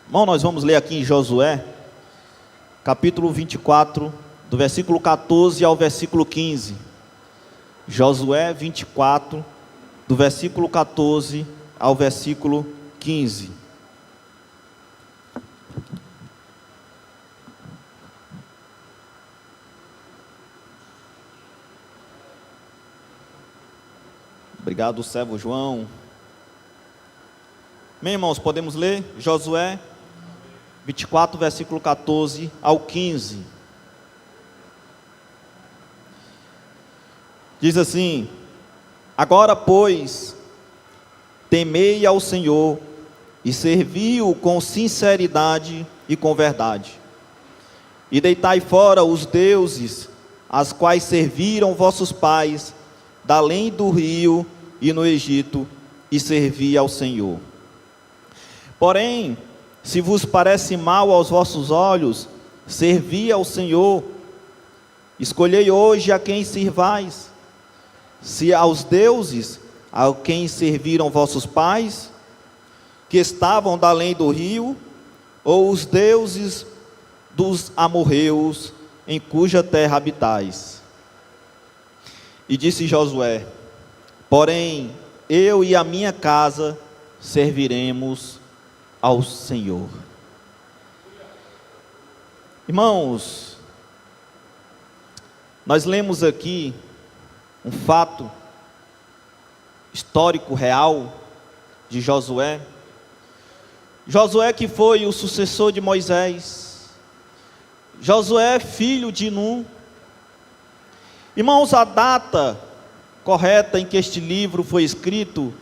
Irmão, nós vamos ler aqui em Josué, capítulo 24, do versículo 14 ao versículo 15. Josué 24, do versículo 14 ao versículo 15. Obrigado, servo João. Bem, irmãos, podemos ler Josué 24, versículo 14 ao 15. Diz assim: agora, pois, temei ao Senhor e servi-o com sinceridade e com verdade. E deitai fora os deuses, as quais serviram vossos pais, da além do rio e no Egito, e servi ao Senhor. Porém, se vos parece mal aos vossos olhos, servi ao Senhor. Escolhei hoje a quem sirvais, se aos deuses a quem serviram vossos pais, que estavam da além do rio, ou os deuses dos amorreus, em cuja terra habitais. E disse Josué: porém, eu e a minha casa serviremos ao Senhor. Irmãos, nós lemos aqui um fato histórico real de Josué. Josué, que foi o sucessor de Moisés. Josué, filho de Nun. Irmãos, a data correta em que este livro foi escrito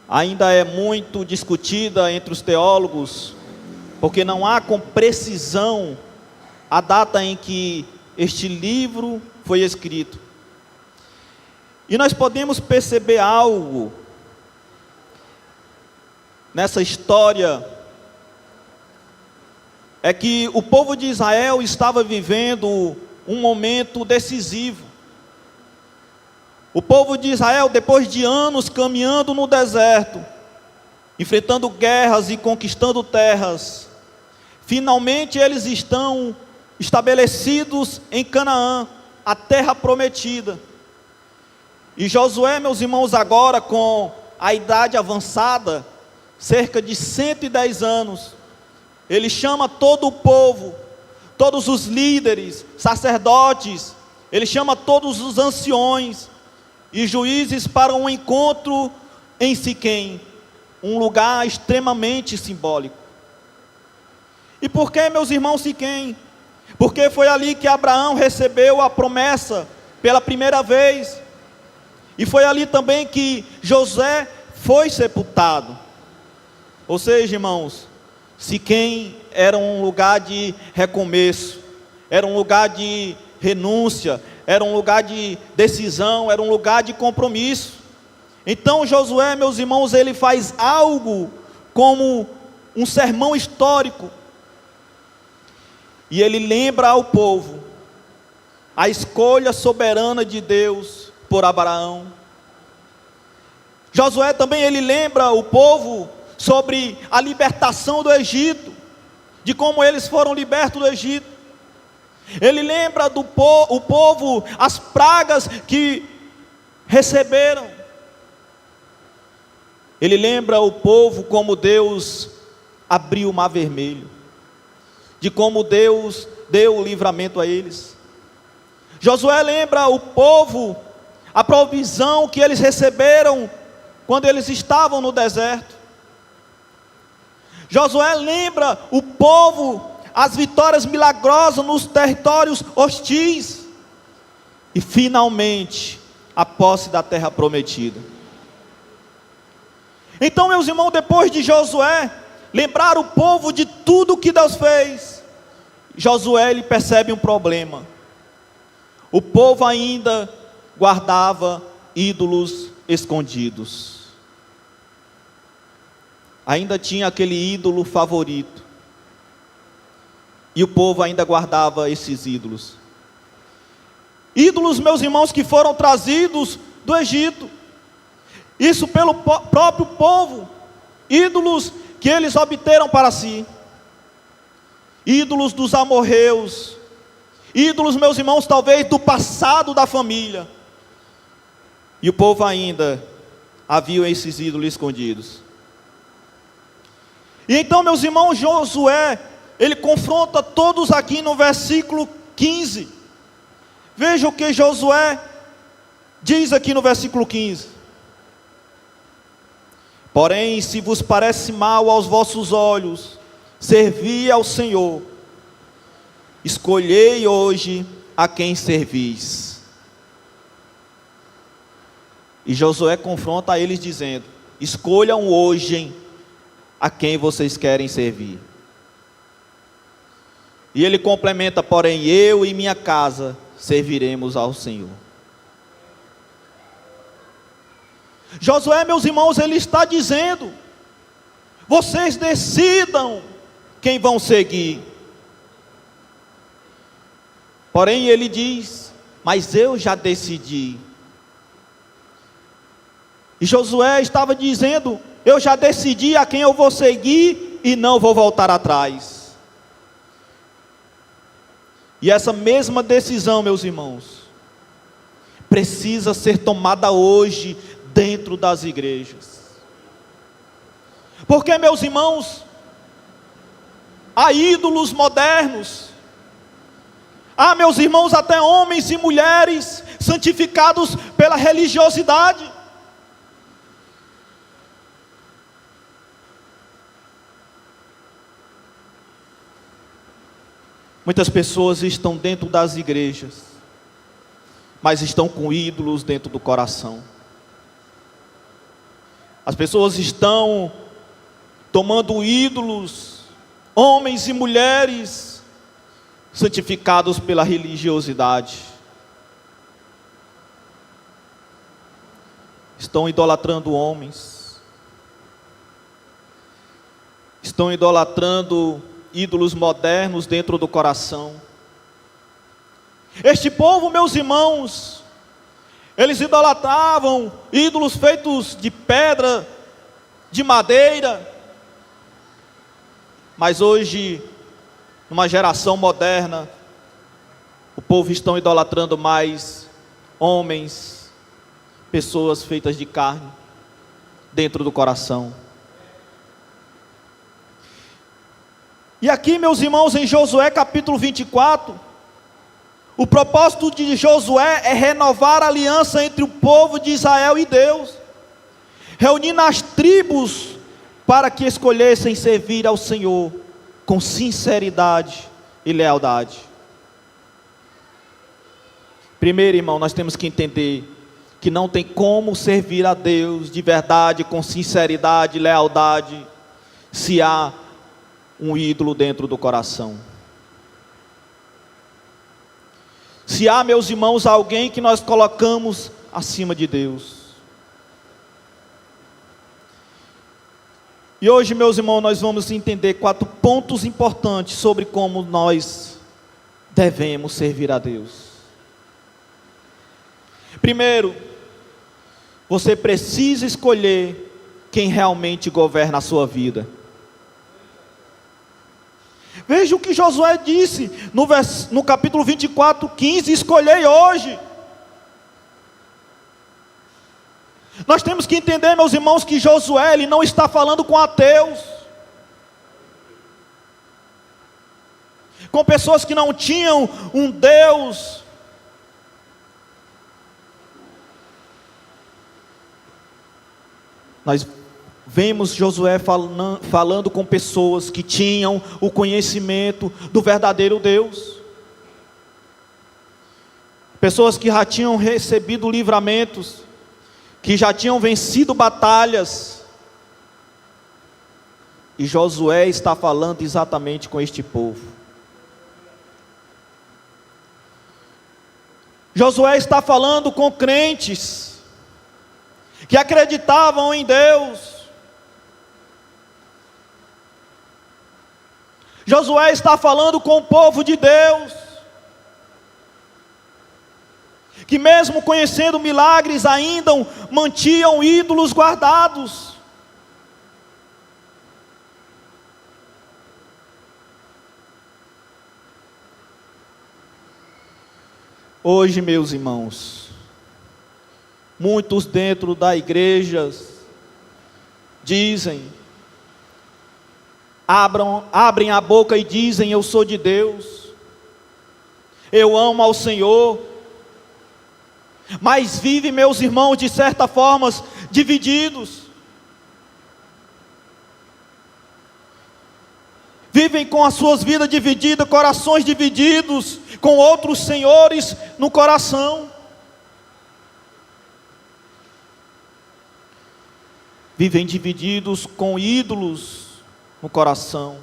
ainda é muito discutida entre os teólogos, porque não há com precisão a data em que este livro foi escrito. E nós podemos perceber algo nessa história, é que o povo de Israel estava vivendo um momento decisivo. O povo de Israel, depois de anos caminhando no deserto, enfrentando guerras e conquistando terras, finalmente eles estão estabelecidos em Canaã, a terra prometida. E Josué, meus irmãos, agora com a idade avançada, cerca de 110 anos, ele chama todo o povo, todos os líderes, sacerdotes, ele chama todos os anciões e juízes para um encontro em Siquém, um lugar extremamente simbólico. E por que, meus irmãos, Siquém? Porque foi ali que Abraão recebeu a promessa pela primeira vez, e foi ali também que José foi sepultado. Ou seja, irmãos, Siquém era um lugar de recomeço, era um lugar de renúncia, era um lugar de decisão, era um lugar de compromisso. Então Josué, meus irmãos, ele faz algo como um sermão histórico, e ele lembra ao povo a escolha soberana de Deus por Abraão. Josué também, ele lembra o povo sobre a libertação do Egito, de como eles foram libertos do Egito. Ele lembra o povo, as pragas que receberam. Ele lembra o povo como Deus abriu o mar vermelho, de como Deus deu o livramento a eles. Josué lembra o povo, a provisão que eles receberam quando eles estavam no deserto. Josué lembra o povo, as vitórias milagrosas nos territórios hostis, e finalmente a posse da terra prometida. Então, meus irmãos, depois de Josué lembrar o povo de tudo que Deus fez, Josué, ele percebe um problema. O povo ainda guardava ídolos escondidos. Ainda tinha aquele ídolo favorito, e o povo ainda guardava esses ídolos. Ídolos, meus irmãos, que foram trazidos do Egito, isso pelo próprio povo, ídolos que eles obteram para si. Ídolos dos amorreus, ídolos, meus irmãos, talvez do passado da família. E o povo ainda havia esses ídolos escondidos. E então, meus irmãos, Josué, ele confronta todos aqui no versículo 15. Veja o que Josué diz aqui no versículo 15. Porém, se vos parece mal aos vossos olhos servir ao Senhor, escolhei hoje a quem servis. E Josué confronta a eles dizendo: escolham hoje a quem vocês querem servir. E ele complementa: porém eu e minha casa serviremos ao Senhor. Josué, meus irmãos, ele está dizendo: vocês decidam quem vão seguir. Porém ele diz: mas eu já decidi. E Josué estava dizendo: eu já decidi a quem eu vou seguir e não vou voltar atrás. E essa mesma decisão, meus irmãos, precisa ser tomada hoje dentro das igrejas. Porque, meus irmãos, há ídolos modernos, há, meus irmãos, até homens e mulheres santificados pela religiosidade. Muitas pessoas estão dentro das igrejas, mas estão com ídolos dentro do coração. As pessoas estão tomando ídolos, homens e mulheres santificados pela religiosidade. Estão idolatrando homens, estão idolatrando ídolos modernos dentro do coração. Este povo, meus irmãos, eles idolatravam ídolos feitos de pedra, de madeira. Mas hoje, numa geração moderna, o povo está idolatrando mais homens, pessoas feitas de carne, dentro do coração. E aqui, meus irmãos, em Josué capítulo 24, o propósito de Josué é renovar a aliança entre o povo de Israel e Deus, reunindo as tribos para que escolhessem servir ao Senhor com sinceridade e lealdade. Primeiro, irmão, nós temos que entender que não tem como servir a Deus de verdade, com sinceridade e lealdade, se há um ídolo dentro do coração. Se há, meus irmãos, alguém que nós colocamos acima de Deus. E hoje, meus irmãos, nós vamos entender 4 pontos importantes sobre como nós devemos servir a Deus. Primeiro, você precisa escolher quem realmente governa a sua vida. Veja o que Josué disse no capítulo 24, 15: escolhei hoje. Nós temos que entender, meus irmãos, que Josué, ele não está falando com ateus, com pessoas que não tinham um Deus. Nós vemos Josué falando com pessoas que tinham o conhecimento do verdadeiro Deus. Pessoas que já tinham recebido livramentos, que já tinham vencido batalhas. E Josué está falando exatamente com este povo. Josué está falando com crentes que acreditavam em Deus. Josué está falando com o povo de Deus, que mesmo conhecendo milagres, ainda mantinham ídolos guardados. Hoje, meus irmãos, muitos dentro da igreja dizem, abrem a boca e dizem: eu sou de Deus, eu amo ao Senhor, mas vivem, meus irmãos, de certa forma, divididos. Vivem com as suas vidas divididas, corações divididos, com outros senhores no coração. Vivem divididos com ídolos no coração.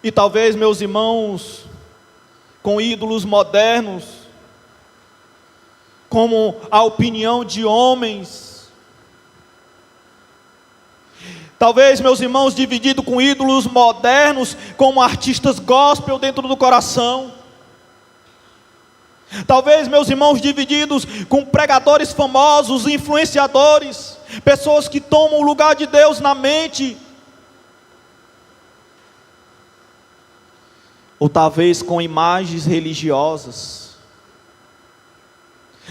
E talvez, meus irmãos, com ídolos modernos, como a opinião de homens. Talvez, meus irmãos, dividido com ídolos modernos, como artistas gospel dentro do coração. Talvez, meus irmãos, divididos com pregadores famosos, influenciadores, pessoas que tomam o lugar de Deus na mente. Ou talvez com imagens religiosas.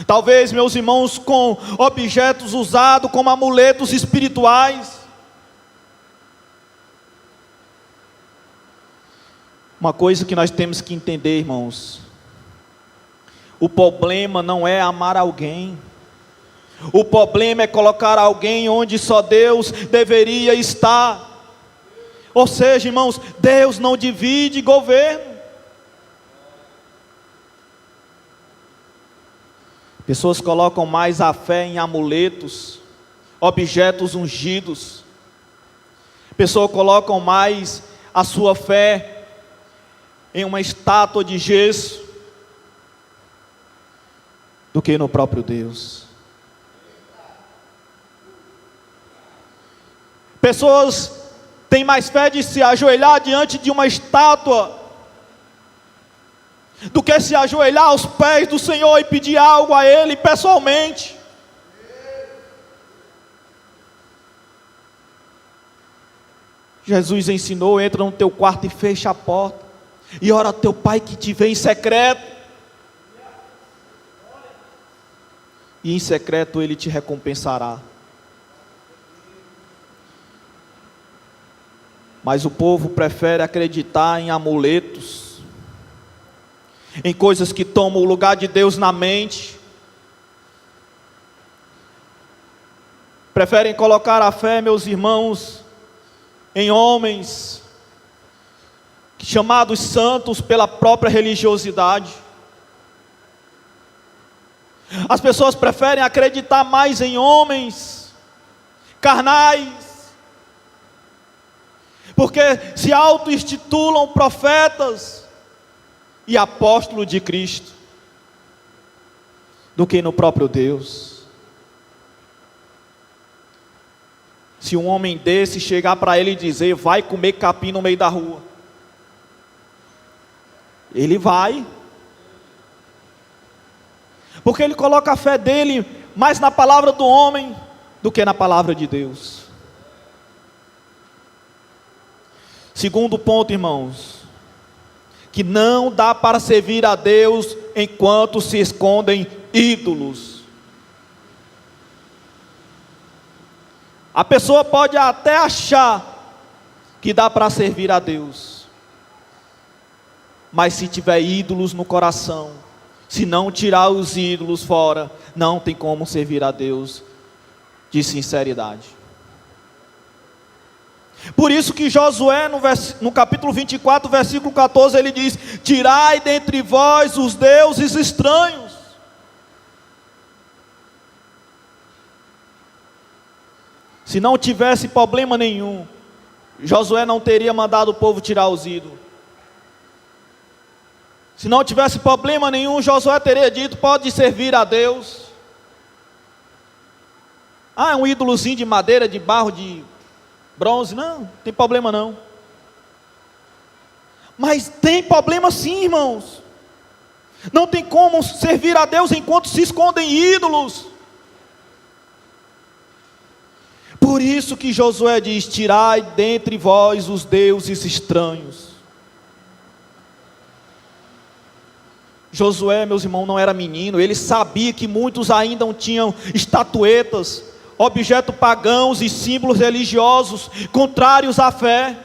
Talvez, meus irmãos, com objetos usados como amuletos espirituais. Uma coisa que nós temos que entender, irmãos: o problema não é amar alguém, o problema é colocar alguém onde só Deus deveria estar. Ou seja, irmãos, Deus não divide governo. Pessoas colocam mais a fé em amuletos, objetos ungidos. Pessoas colocam mais a sua fé em uma estátua de gesso do que no próprio Deus. Pessoas têm mais fé de se ajoelhar diante de uma estátua do que se ajoelhar aos pés do Senhor e pedir algo a Ele pessoalmente. Jesus ensinou: entra no teu quarto e fecha a porta, e ora a teu Pai que te vê em secreto, e em secreto Ele te recompensará. Mas o povo prefere acreditar em amuletos, em coisas que tomam o lugar de Deus na mente. Preferem colocar a fé, meus irmãos, em homens chamados santos pela própria religiosidade. As pessoas preferem acreditar mais em homens carnais, porque se auto-intitulam profetas e apóstolos de Cristo, do que no próprio Deus. Se um homem desse chegar para ele e dizer: vai comer capim no meio da rua, ele vai, porque ele coloca a fé dele mais na palavra do homem do que na palavra de Deus. Segundo ponto, irmãos, que não dá para servir a Deus enquanto se escondem ídolos. A pessoa pode até achar que dá para servir a Deus, mas se tiver ídolos no coração, se não tirar os ídolos fora, não tem como servir a Deus de sinceridade. Por isso que Josué, no capítulo 24, versículo 14, ele diz: tirai dentre vós os deuses estranhos. Se não tivesse problema nenhum, Josué não teria mandado o povo tirar os ídolos. Se não tivesse problema nenhum, Josué teria dito: pode servir a Deus. Ah, é um ídolozinho de madeira, de barro, de bronze. Não tem problema não. Mas tem problema sim, irmãos. Não tem como servir a Deus enquanto se escondem ídolos. Por isso que Josué diz: tirai dentre vós os deuses estranhos. Josué, meus irmãos, não era menino, ele sabia que muitos ainda não tinham estatuetas, objetos pagãos e símbolos religiosos contrários à fé.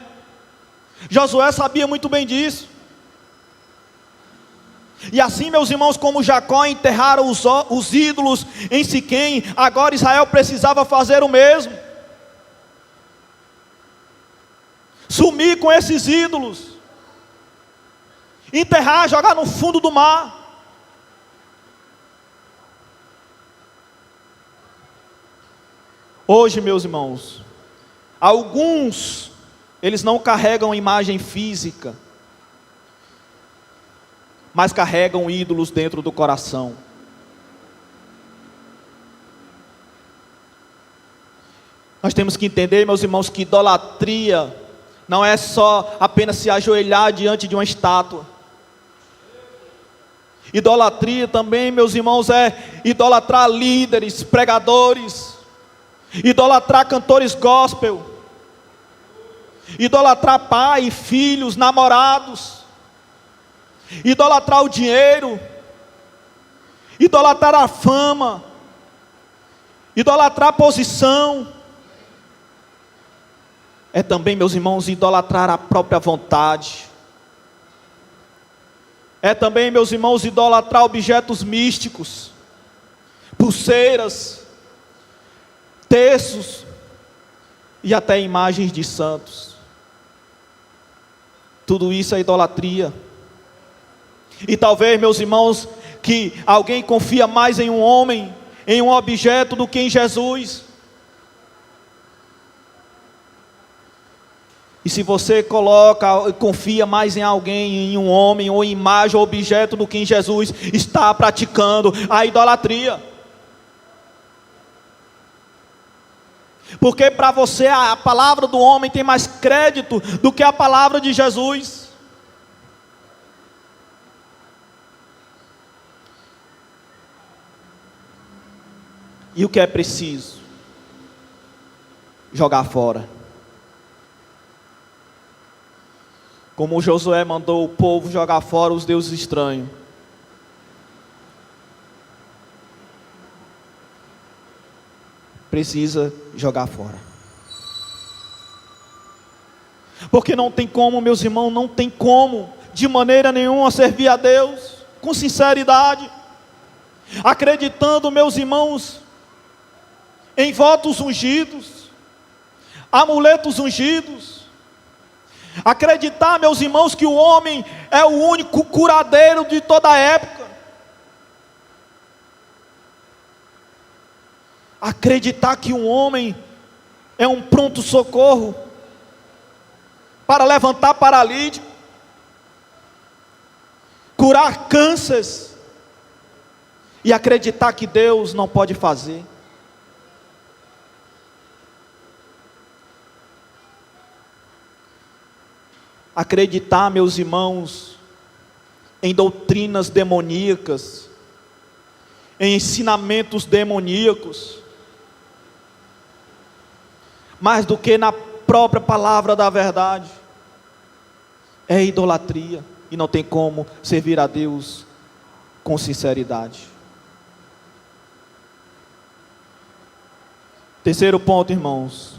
Josué sabia muito bem disso. E assim, meus irmãos, como Jacó enterraram os ídolos em Siquém, agora Israel precisava fazer o mesmo. Sumir com esses ídolos, enterrar, jogar no fundo do mar. Hoje, meus irmãos, alguns, eles não carregam imagem física, mas carregam ídolos dentro do coração. Nós temos que entender, meus irmãos, que idolatria não é só apenas se ajoelhar diante de uma estátua. Idolatria também, meus irmãos, é idolatrar líderes, pregadores, idolatrar cantores gospel, idolatrar pai, filhos, namorados, idolatrar o dinheiro, idolatrar a fama, idolatrar a posição. É também, meus irmãos, idolatrar a própria vontade. É também, meus irmãos, idolatrar objetos místicos, pulseiras, terços e até imagens de santos. Tudo isso é idolatria. E talvez, meus irmãos, que alguém confia mais em um homem, em um objeto, do que em Jesus. E se você confia mais em alguém, em um homem, ou em imagem, ou objeto, do que em Jesus, está praticando a idolatria. Porque para você a palavra do homem tem mais crédito do que a palavra de Jesus. E o que é preciso? Jogar fora. Como Josué mandou o povo jogar fora os deuses estranhos. Precisa jogar fora. Porque não tem como, meus irmãos, não tem como, de maneira nenhuma, servir a Deus com sinceridade, acreditando, meus irmãos, em votos ungidos, amuletos ungidos. Acreditar, meus irmãos, que o homem é o único curadeiro de toda a época. Acreditar que um homem é um pronto socorro para levantar paralítico, curar cânceres, e acreditar que Deus não pode fazer. Acreditar, meus irmãos, em doutrinas demoníacas, em ensinamentos demoníacos, mais do que na própria palavra da verdade, é idolatria, e não tem como servir a Deus com sinceridade. Terceiro ponto, irmãos.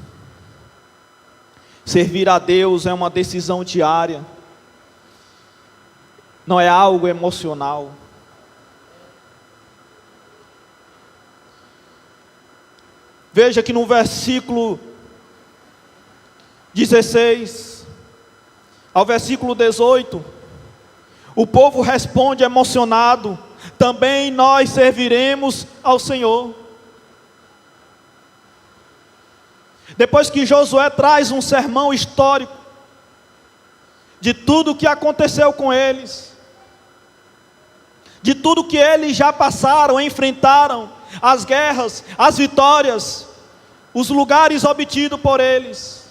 Servir a Deus é uma decisão diária, não é algo emocional. Veja que no versículo 16 ao versículo 18, o povo responde emocionado: também nós serviremos ao Senhor. Depois que Josué traz um sermão histórico de tudo o que aconteceu com eles, de tudo que eles já passaram, enfrentaram, as guerras, as vitórias, os lugares obtidos por eles.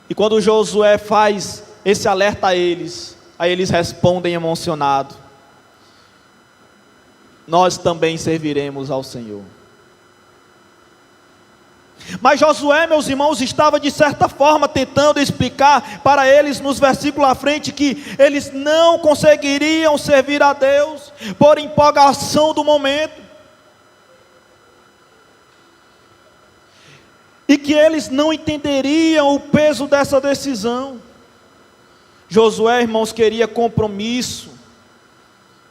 E quando Josué faz esse alerta a eles, aí eles respondem emocionados: nós também serviremos ao Senhor. Mas Josué, meus irmãos, estava de certa forma tentando explicar para eles nos versículos à frente que eles não conseguiriam servir a Deus por empolgação do momento, e que eles não entenderiam o peso dessa decisão. Josué, irmãos, queria compromisso,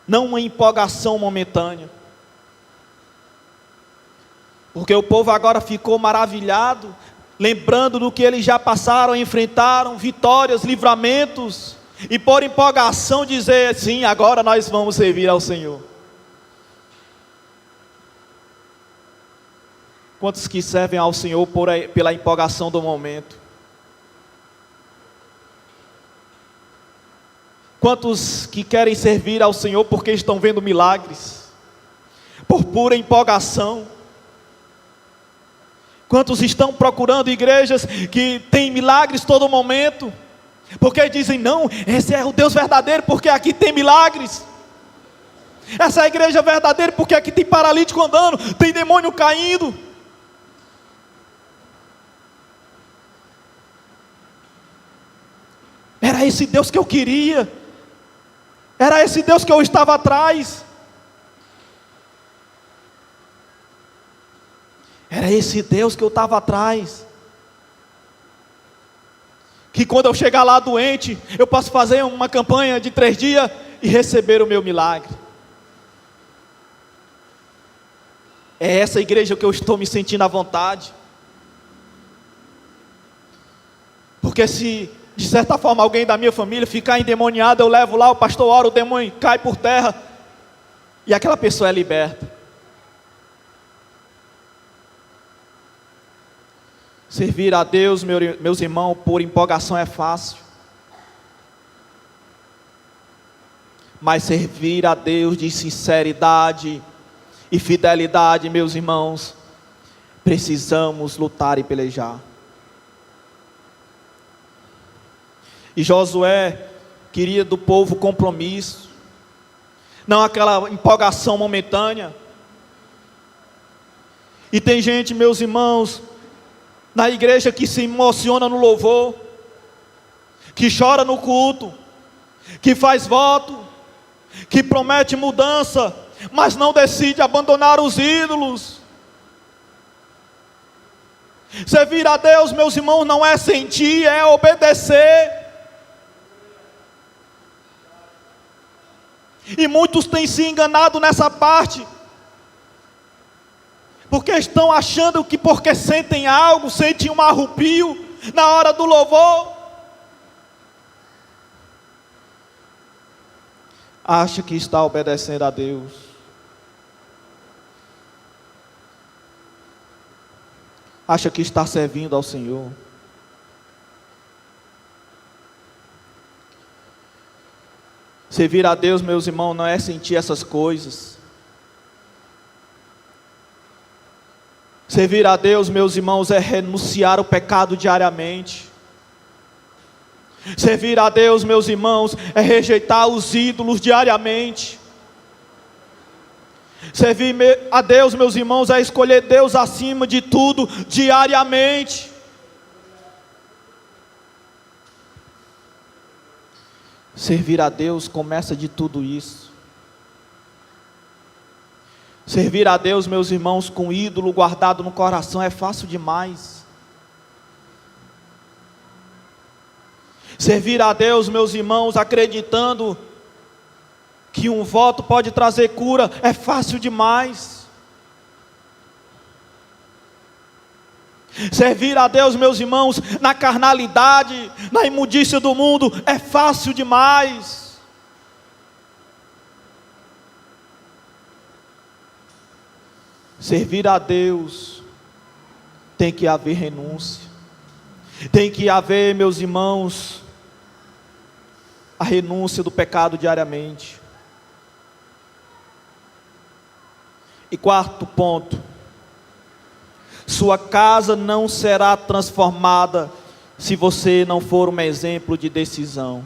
não uma empolgação momentânea. Porque o povo agora ficou maravilhado, lembrando do que eles já passaram, enfrentaram, vitórias, livramentos, e por empolgação dizer, sim, agora nós vamos servir ao Senhor. Quantos que servem ao Senhor pela empolgação do momento? Quantos que querem servir ao Senhor porque estão vendo milagres, por pura empolgação? Quantos estão procurando igrejas que têm milagres todo momento, porque dizem, não, esse é o Deus verdadeiro, porque aqui tem milagres. Essa é a igreja verdadeira, porque aqui tem paralítico andando, tem demônio caindo. Era esse Deus que eu queria, era esse Deus que eu estava atrás. Era esse Deus que eu estava atrás. Que quando eu chegar lá doente, eu posso fazer uma campanha de 3 dias e receber o meu milagre. É essa igreja que eu estou me sentindo à vontade. Porque se de certa forma alguém da minha família ficar endemoniado, eu levo lá, o pastor ora, o demônio cai por terra, e aquela pessoa é liberta. Servir a Deus, meus irmãos, por empolgação é fácil. Mas servir a Deus de sinceridade e fidelidade, meus irmãos, precisamos lutar e pelejar. E Josué queria do povo compromisso, não aquela empolgação momentânea. E tem gente, meus irmãos, na igreja que se emociona no louvor, que chora no culto, que faz voto, que promete mudança, mas não decide abandonar os ídolos. Servir a Deus, meus irmãos, não é sentir, é obedecer. E muitos têm se enganado nessa parte, porque estão achando que porque sentem algo, sentem um arrepio na hora do louvor, acha que está obedecendo a Deus. Acha que está servindo ao Senhor. Servir a Deus, meus irmãos, não é sentir essas coisas. Servir a Deus, meus irmãos, é renunciar ao pecado diariamente. Servir a Deus, meus irmãos, é rejeitar os ídolos diariamente. Servir a Deus, meus irmãos, é escolher Deus acima de tudo diariamente. Servir a Deus começa de tudo isso. Servir a Deus, meus irmãos, com ídolo guardado no coração é fácil demais. Servir a Deus, meus irmãos, acreditando que um voto pode trazer cura é fácil demais. Servir a Deus, meus irmãos, na carnalidade, na imundícia do mundo é fácil demais. Servir a Deus tem que haver renúncia, tem que haver, meus irmãos, a renúncia do pecado diariamente. E quarto ponto, sua casa não será transformada se você não for um exemplo de decisão.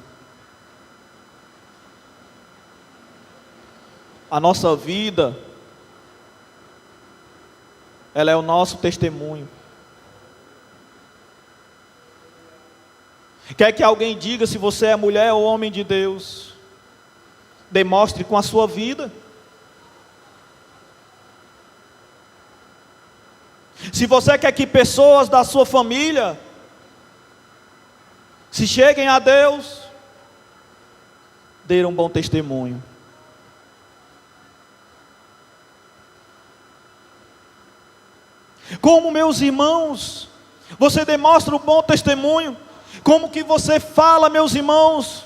A nossa vida, ela é o nosso testemunho. Quer que alguém diga se você é mulher ou homem de Deus? Demonstre com a sua vida. Se você quer que pessoas da sua família se cheguem a Deus, dê um bom testemunho. Como, meus irmãos, você demonstra um bom testemunho? Como que você fala, meus irmãos,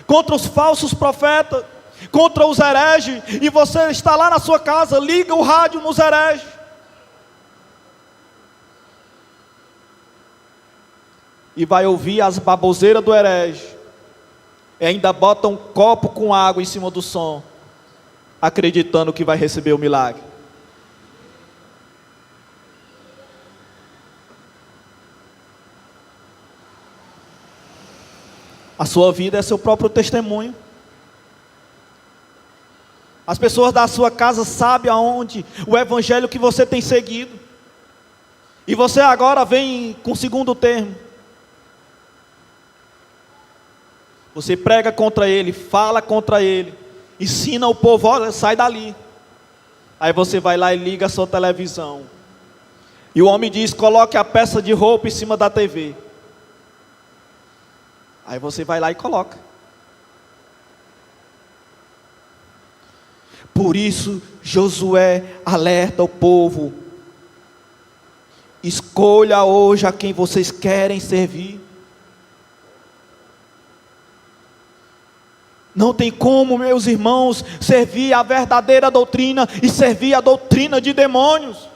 contra os falsos profetas, contra os hereges, e você está lá na sua casa, liga o rádio nos hereges, e vai ouvir as baboseiras do herege, e ainda bota um copo com água em cima do som, acreditando que vai receber o milagre. A sua vida é seu próprio testemunho. As pessoas da sua casa sabem aonde o evangelho que você tem seguido. E você agora vem com segundo termo. Você prega contra ele, fala contra ele, ensina o povo, olha, sai dali. Aí você vai lá e liga a sua televisão. E o homem diz, coloque a peça de roupa em cima da TV. Aí você vai lá e coloca. Por isso, Josué alerta o povo: escolha hoje a quem vocês querem servir. Não tem como, meus irmãos, servir a verdadeira doutrina e servir a doutrina de demônios.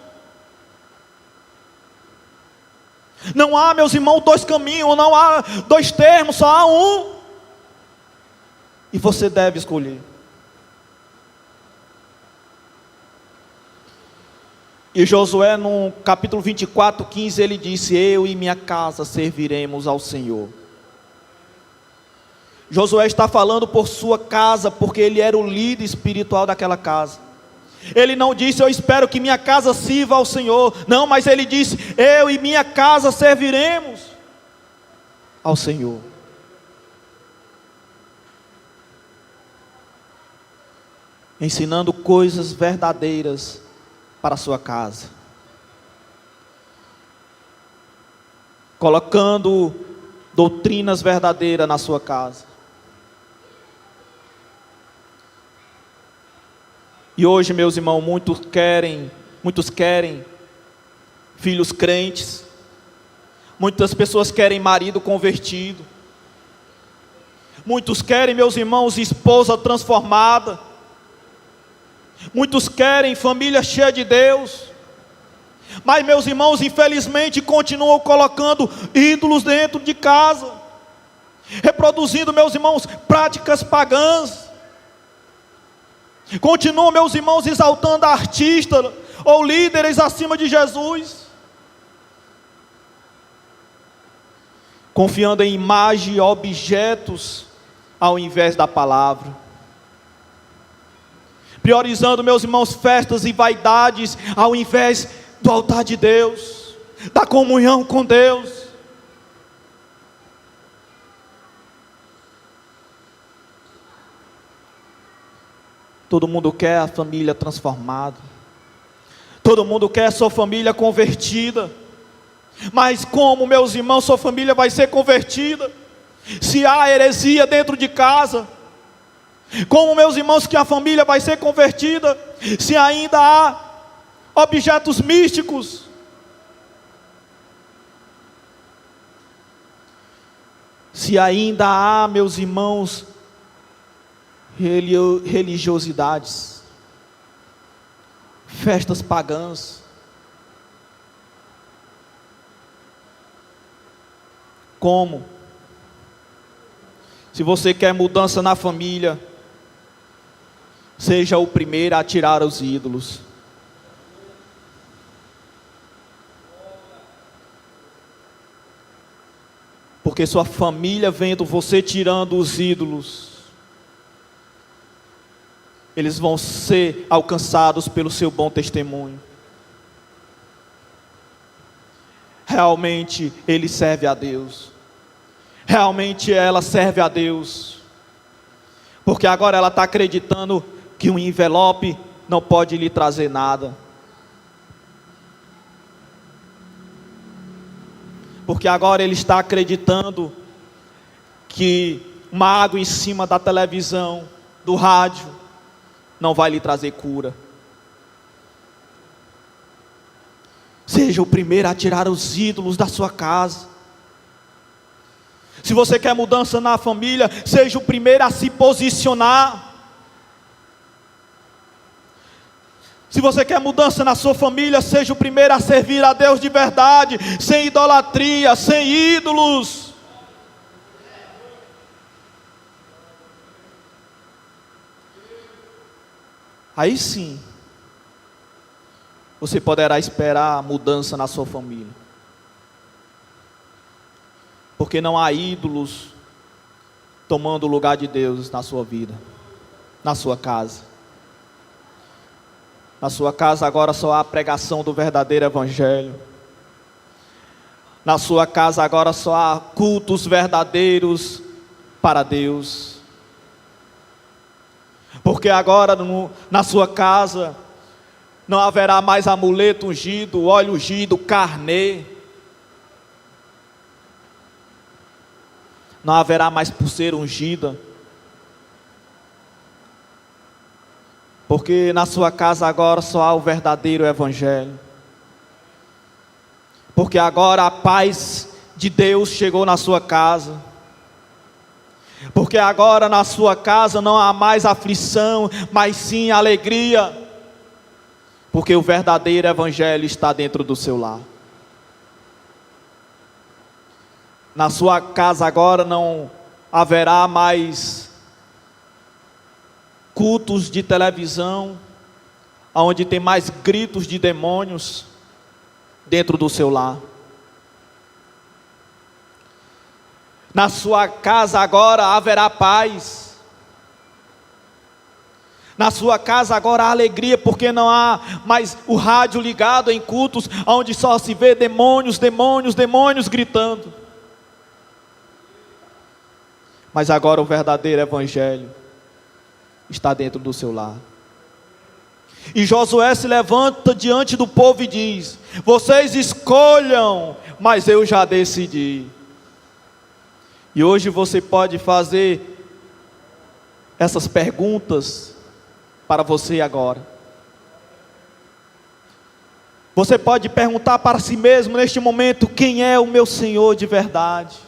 Não há, meus irmãos, dois caminhos, não há dois termos, só há um. E você deve escolher. E Josué, no capítulo 24, 15, ele disse: eu e minha casa serviremos ao Senhor. Josué está falando por sua casa, porque ele era o líder espiritual daquela casa. Ele não disse, eu espero que minha casa sirva ao Senhor. Não, mas ele disse, eu e minha casa serviremos ao Senhor. Ensinando coisas verdadeiras para a sua casa. Colocando doutrinas verdadeiras na sua casa. E hoje, meus irmãos, muitos querem filhos crentes. Muitas pessoas querem marido convertido. Muitos querem, meus irmãos, esposa transformada. Muitos querem família cheia de Deus. Mas, meus irmãos, infelizmente continuam colocando ídolos dentro de casa, reproduzindo, meus irmãos, práticas pagãs. Continuam, meus irmãos, exaltando artistas ou líderes acima de Jesus, confiando em imagem e objetos ao invés da palavra, priorizando, meus irmãos, festas e vaidades ao invés do altar de Deus, da comunhão com Deus. Todo mundo quer a família transformada. Todo mundo quer a sua família convertida. Mas como, meus irmãos, sua família vai ser convertida se há heresia dentro de casa? Como, meus irmãos, que a família vai ser convertida se ainda há objetos místicos? Se ainda há, meus irmãos, religiosidades, festas pagãs. Como? Se você quer mudança na família, seja o primeiro a tirar os ídolos. Porque sua família vendo você tirando os ídolos, eles vão ser alcançados pelo seu bom testemunho. Realmente ele serve a Deus. realmente ela serve a Deus. Porque agora ela está acreditando que um envelope não pode lhe trazer nada. Porque agora ele está acreditando que uma água em cima da televisão, do rádio, não vai lhe trazer cura. Seja o primeiro a tirar os ídolos da sua casa. Se você quer mudança na família, seja o primeiro a se posicionar. Se você quer mudança na sua família, seja o primeiro a servir a Deus de verdade, sem idolatria, sem ídolos. Aí sim, você poderá esperar a mudança na sua família. Porque não há ídolos tomando o lugar de Deus na sua vida, na sua casa. Na sua casa agora só há a pregação do verdadeiro evangelho. Na sua casa agora só há cultos verdadeiros para Deus. Porque agora na sua casa não haverá mais amuleto ungido, óleo ungido, carnê. Não haverá mais pulseira ungida. Porque na sua casa agora só há o verdadeiro evangelho. Porque agora a paz de Deus chegou na sua casa. Porque agora na sua casa não há mais aflição, mas sim alegria. Porque o verdadeiro evangelho está dentro do seu lar. Na sua casa agora não haverá mais cultos de televisão, onde tem mais gritos de demônios dentro do seu lar. Na sua casa agora haverá paz. Na sua casa agora há alegria, porque não há mais o rádio ligado em cultos, onde só se vê demônios, demônios, demônios gritando. Mas agora o verdadeiro evangelho está dentro do seu lar. E Josué se levanta diante do povo e diz: vocês escolham, mas eu já decidi. E hoje você pode fazer essas perguntas para você agora. Você pode perguntar para si mesmo neste momento: quem é o meu Senhor de verdade?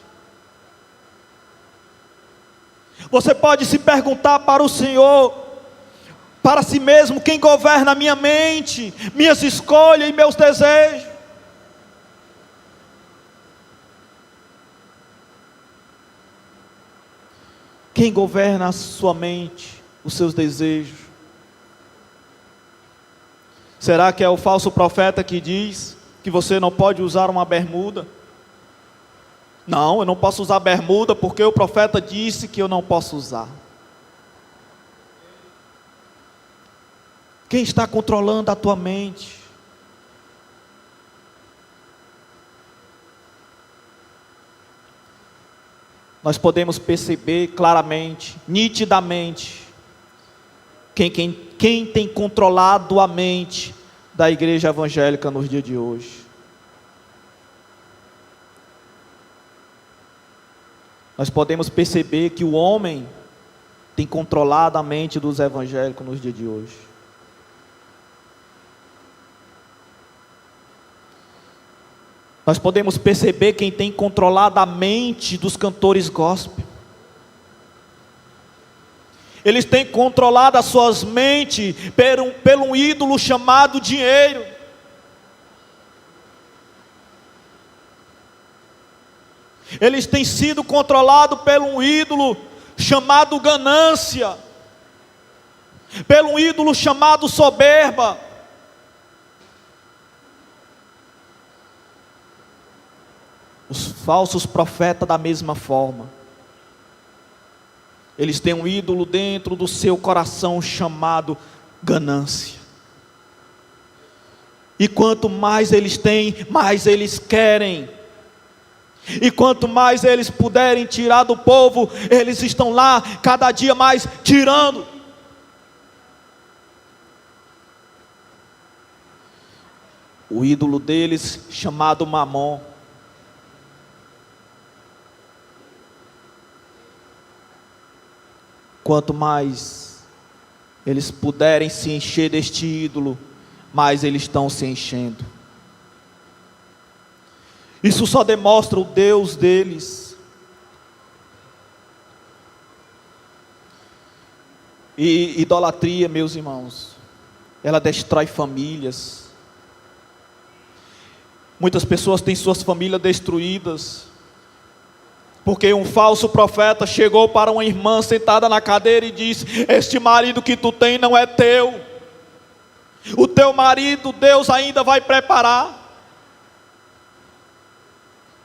Você pode se perguntar para o Senhor, para si mesmo: quem governa a minha mente, minhas escolhas e meus desejos? Quem governa a sua mente, os seus desejos? Será que é o falso profeta que diz que você não pode usar uma bermuda? Não, eu não posso usar bermuda porque o profeta disse que eu não posso usar. Quem está controlando a tua mente? Nós podemos perceber claramente, nitidamente, quem tem controlado a mente da igreja evangélica nos dias de hoje. Nós podemos perceber que o homem tem controlado a mente dos evangélicos nos dias de hoje. Nós podemos perceber quem tem controlado a mente dos cantores gospel. Eles têm controlado as suas mentes pelo um ídolo chamado dinheiro. Eles têm sido controlados pelo um ídolo chamado ganância, pelo um ídolo chamado soberba. Os falsos profetas da mesma forma. Eles têm um ídolo dentro do seu coração chamado ganância. E quanto mais eles têm, mais eles querem. E quanto mais eles puderem tirar do povo, eles estão lá cada dia mais tirando. O ídolo deles, chamado Mamon. Quanto mais eles puderem se encher deste ídolo, mais eles estão se enchendo. Isso só demonstra o Deus deles. E idolatria, meus irmãos, ela destrói famílias. Muitas pessoas têm suas famílias destruídas, porque um falso profeta chegou para uma irmã sentada na cadeira e disse: este marido que tu tem não é teu. O teu marido Deus ainda vai preparar.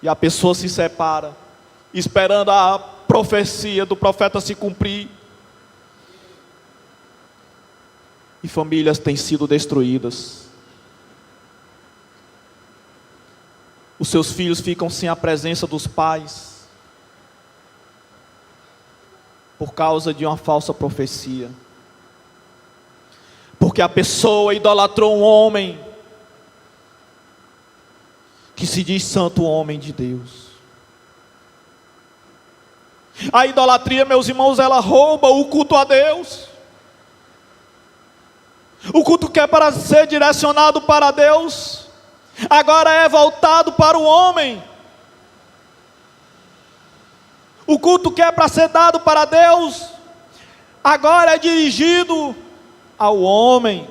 E a pessoa se separa, esperando a profecia do profeta se cumprir. E famílias têm sido destruídas. Os seus filhos ficam sem a presença dos pais, por causa de uma falsa profecia. Porque a pessoa idolatrou um homem que se diz santo homem de Deus. A idolatria, meus irmãos, ela rouba o culto a Deus. O culto que é para ser direcionado para Deus, agora é voltado para o homem. O culto que é para ser dado para Deus, agora é dirigido ao homem.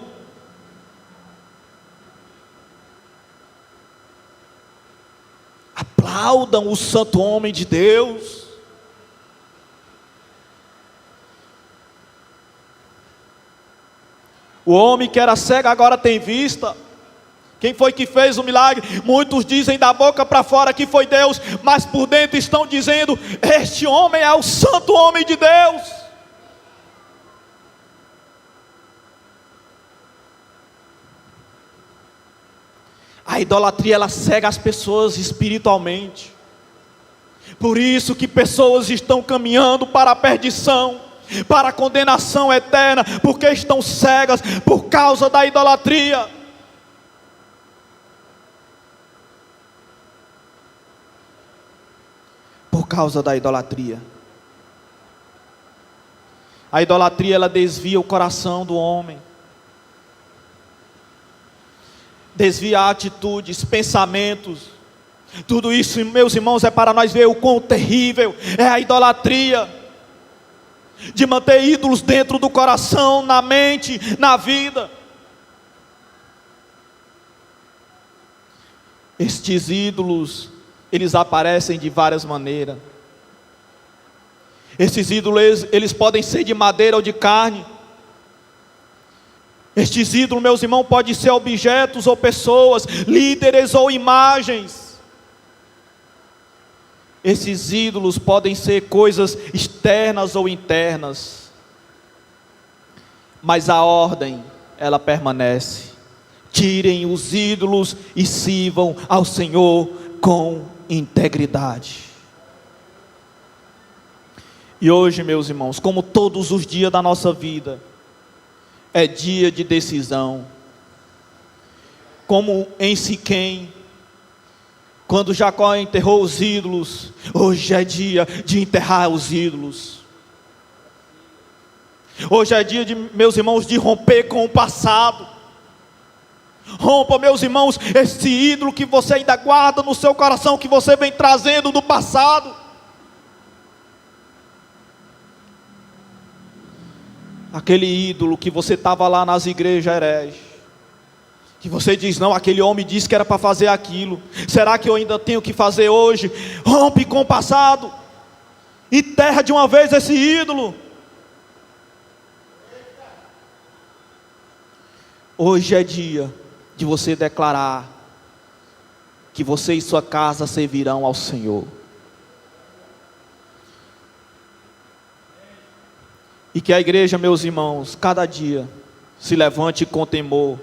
Aplaudam o santo homem de Deus. O homem que era cego agora tem vista. Quem foi que fez o milagre? Muitos dizem da boca para fora que foi Deus, mas por dentro estão dizendo: este homem é o santo homem de Deus. A idolatria, ela cega as pessoas espiritualmente. Por isso que pessoas estão caminhando para a perdição, para a condenação eterna, porque estão cegas por causa da idolatria. Por causa da idolatria. A idolatria, ela desvia o coração do homem. Desvia atitudes, pensamentos. Tudo isso, meus irmãos, é para nós ver o quão terrível é a idolatria. De manter ídolos dentro do coração, na mente, na vida. Estes ídolos, eles aparecem de várias maneiras. Esses ídolos, eles podem ser de madeira ou de carne. Estes ídolos, meus irmãos, podem ser objetos ou pessoas, líderes ou imagens. Esses ídolos podem ser coisas externas ou internas. Mas a ordem, ela permanece. Tirem os ídolos e sirvam ao Senhor com integridade. E hoje, meus irmãos, como todos os dias da nossa vida, é dia de decisão. Como em Siquém, quando Jacó enterrou os ídolos, hoje é dia de enterrar os ídolos. Hoje é dia, meus irmãos, de romper com o passado. Rompa, meus irmãos, esse ídolo que você ainda guarda no seu coração, que você vem trazendo do passado. Aquele ídolo que você estava lá nas igrejas herege, que você diz: não, aquele homem disse que era para fazer aquilo, será que eu ainda tenho que fazer hoje? Rompe com o passado, enterra de uma vez esse ídolo. Hoje é dia de você declarar que você e sua casa servirão ao Senhor. E que a igreja, meus irmãos, cada dia se levante com temor,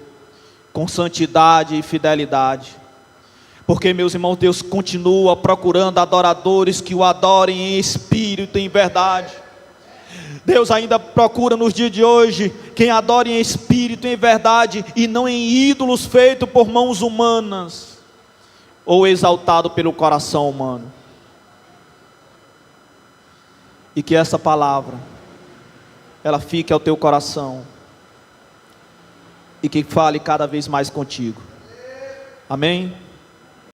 com santidade e fidelidade, Porque, meus irmãos, Deus continua procurando adoradores que o adorem em espírito e em verdade. Deus ainda procura nos dias de hoje quem adore em espírito e em verdade, e não em ídolos feitos por mãos humanas, ou exaltado pelo coração humano. E que essa palavra, ela fique ao teu coração, e que fale cada vez mais contigo. Amém?